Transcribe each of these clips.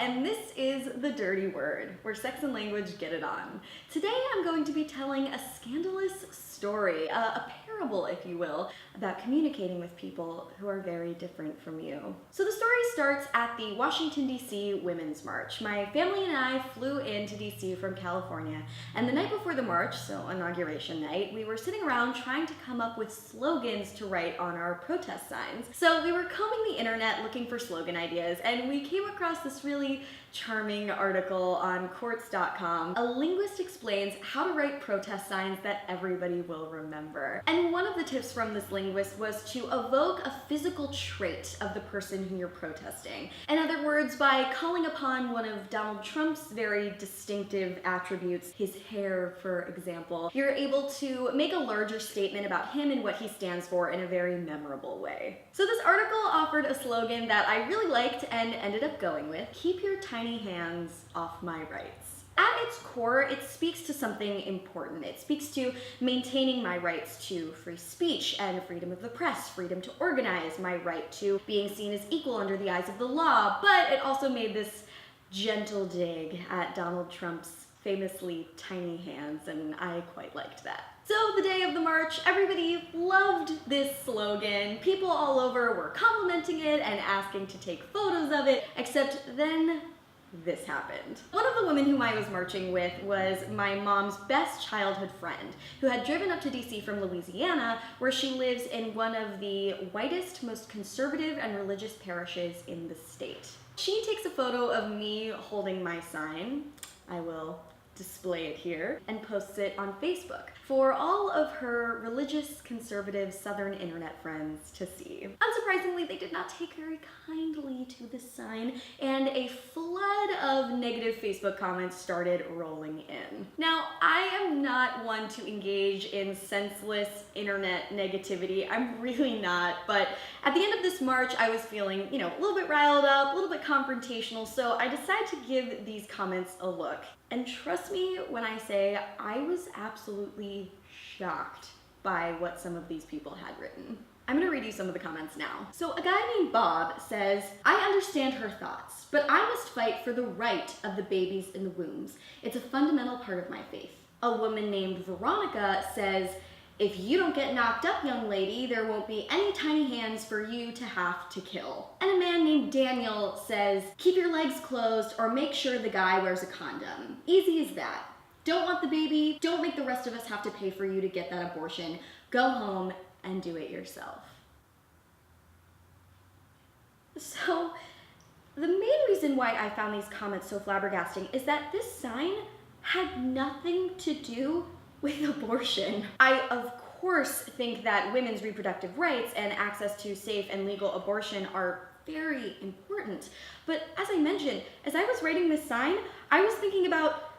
and this is The Dirty Word, where sex and language get it on. Today I'm going to be telling a scandalous story, a parable, if you will, about communicating with people who are very different from you. So the story starts at the Washington, D.C. Women's March. My family and I flew into D.C. from California, and the night before the march, so inauguration night, we were sitting around trying to come up with slogans to write on our protest signs. So we were combing the internet looking for slogan ideas, and we came across this really charming article on Quartz.com. A linguist explains how to write protest signs that everybody will remember. And one of the tips from this linguist was to evoke a physical trait of the person who you're protesting. In other words, by calling upon one of Donald Trump's very distinctive attributes, his hair, for example, you're able to make a larger statement about him and what he stands for in a very memorable way. So this article offered a slogan that I really liked and ended up going with: keep your tiny hands off my rights. At its core, it speaks to something important. It speaks to maintaining my rights to free speech and freedom of the press, freedom to organize, my right to being seen as equal under the eyes of the law, but it also made this gentle dig at Donald Trump's famously tiny hands, and I quite liked that. So the day of the march, everybody loved this slogan. People all over were complimenting it and asking to take photos of it, except then this happened. One of the women whom I was marching with was my mom's best childhood friend, who had driven up to DC from Louisiana, where she lives in one of the whitest, most conservative and religious parishes in the state. She takes a photo of me holding my sign. I will display it here, and posts it on Facebook for all of her religious, conservative, southern internet friends to see. Unsurprisingly, they did not take very kindly to this sign, and a flood of negative Facebook comments started rolling in. Now, I am not one to engage in senseless internet negativity. I'm really not, but at the end of this march, I was feeling, a little bit riled up, a little bit confrontational, so I decided to give these comments a look. And trust me when I say I was absolutely shocked by what some of these people had written. I'm gonna read you some of the comments now. So a guy named Bob says, I understand her thoughts, but I must fight for the right of the babies in the wombs. It's a fundamental part of my faith. A woman named Veronica says, if you don't get knocked up, young lady, there won't be any tiny hands for you to have to kill. And a man named Daniel says, keep your legs closed or make sure the guy wears a condom. Easy as that. Don't want the baby, don't make the rest of us have to pay for you to get that abortion. Go home and do it yourself. So, the main reason why I found these comments so flabbergasting is that this sign had nothing to do with abortion. I, of course, think that women's reproductive rights and access to safe and legal abortion are very important. But as I mentioned, as I was writing this sign, I was thinking about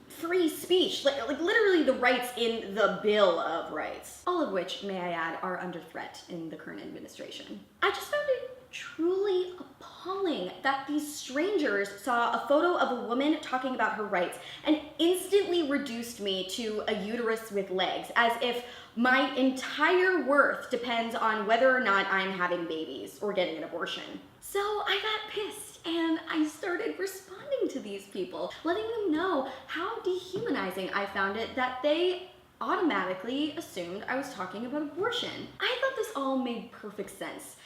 free speech, like literally the rights in the Bill of Rights. All of which, may I add, are under threat in the current administration. I just found it truly appalling that these strangers saw a photo of a woman talking about her rights and instantly reduced me to a uterus with legs, as if my entire worth depends on whether or not I'm having babies or getting an abortion. So I got pissed and I started responding to these people, letting them know how dehumanizing I found it that they automatically assumed I was talking about abortion. I thought this all made perfect sense.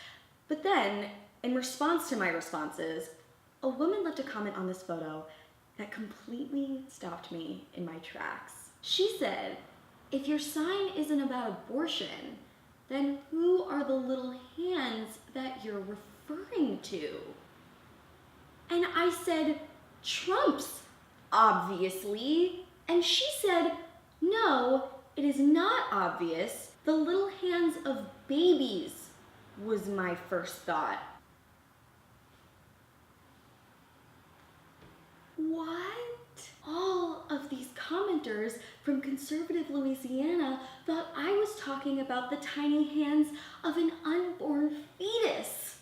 But then, in response to my responses, a woman left a comment on this photo that completely stopped me in my tracks. She said, if your sign isn't about abortion, then who are the little hands that you're referring to? And I said, Trump's, obviously. And she said, no, it is not obvious. The little hands of babies was my first thought. What? All of these commenters from conservative Louisiana thought I was talking about the tiny hands of an unborn fetus.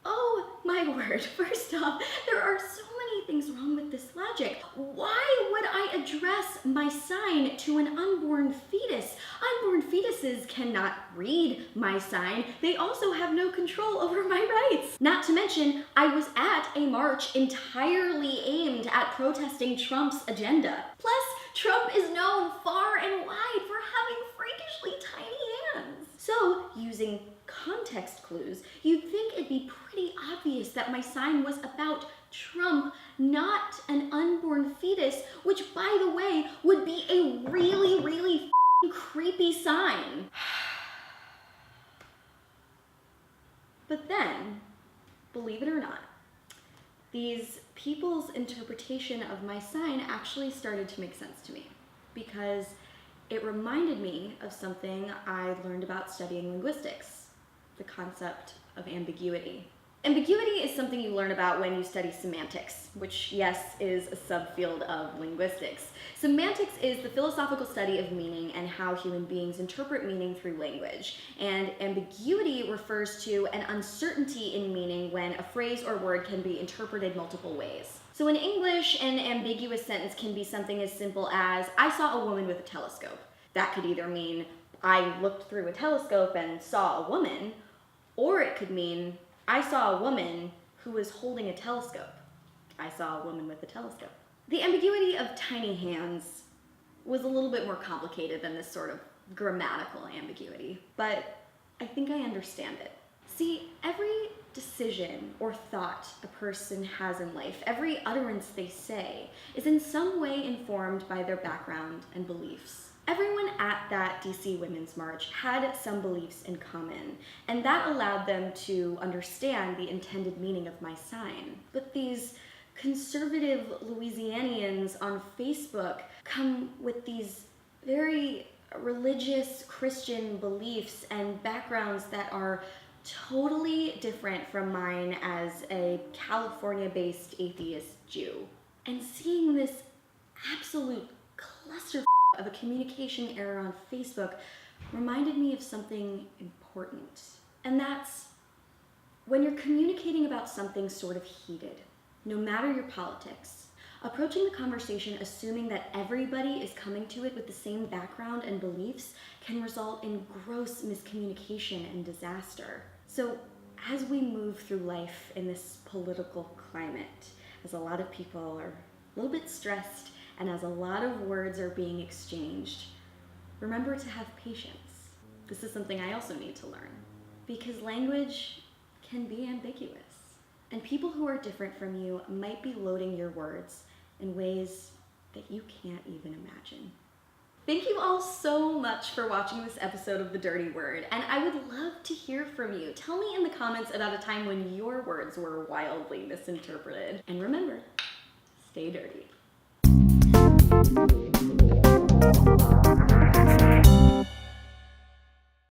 Oh my word, first off, there are so many things wrong with this logic. Why would I address my sign to an unborn fetus? Unborn fetuses can not read my sign, they also have no control over my rights. Not to mention, I was at a march entirely aimed at protesting Trump's agenda. Plus, Trump is known far and wide for having freakishly tiny hands. So, using context clues, you'd think it'd be pretty obvious that my sign was about Trump, not an unborn fetus, which, by the way, would be a really, really creepy sign. But then, believe it or not, these people's interpretation of my sign actually started to make sense to me, because it reminded me of something I learned about studying linguistics, the concept of ambiguity. Ambiguity is something you learn about when you study semantics, which, yes, is a subfield of linguistics. Semantics is the philosophical study of meaning and how human beings interpret meaning through language. And ambiguity refers to an uncertainty in meaning when a phrase or word can be interpreted multiple ways. So in English, an ambiguous sentence can be something as simple as, I saw a woman with a telescope. That could either mean, I looked through a telescope and saw a woman, or it could mean, I saw a woman who was holding a telescope. I saw a woman with a telescope. The ambiguity of tiny hands was a little bit more complicated than this sort of grammatical ambiguity, but I think I understand it. See, every decision or thought a person has in life, every utterance they say, is in some way informed by their background and beliefs. Everyone at that DC Women's March had some beliefs in common, and that allowed them to understand the intended meaning of my sign. But these conservative Louisianians on Facebook come with these very religious Christian beliefs and backgrounds that are totally different from mine as a California-based atheist Jew. And seeing this absolute cluster of a communication error on Facebook reminded me of something important. And that's when you're communicating about something sort of heated, no matter your politics, approaching the conversation assuming that everybody is coming to it with the same background and beliefs can result in gross miscommunication and disaster. So as we move through life in this political climate, as a lot of people are a little bit stressed, and as a lot of words are being exchanged, remember to have patience. This is something I also need to learn, because language can be ambiguous, and people who are different from you might be loading your words in ways that you can't even imagine. Thank you all so much for watching this episode of The Dirty Word, and I would love to hear from you. Tell me in the comments about a time when your words were wildly misinterpreted. And remember, stay dirty.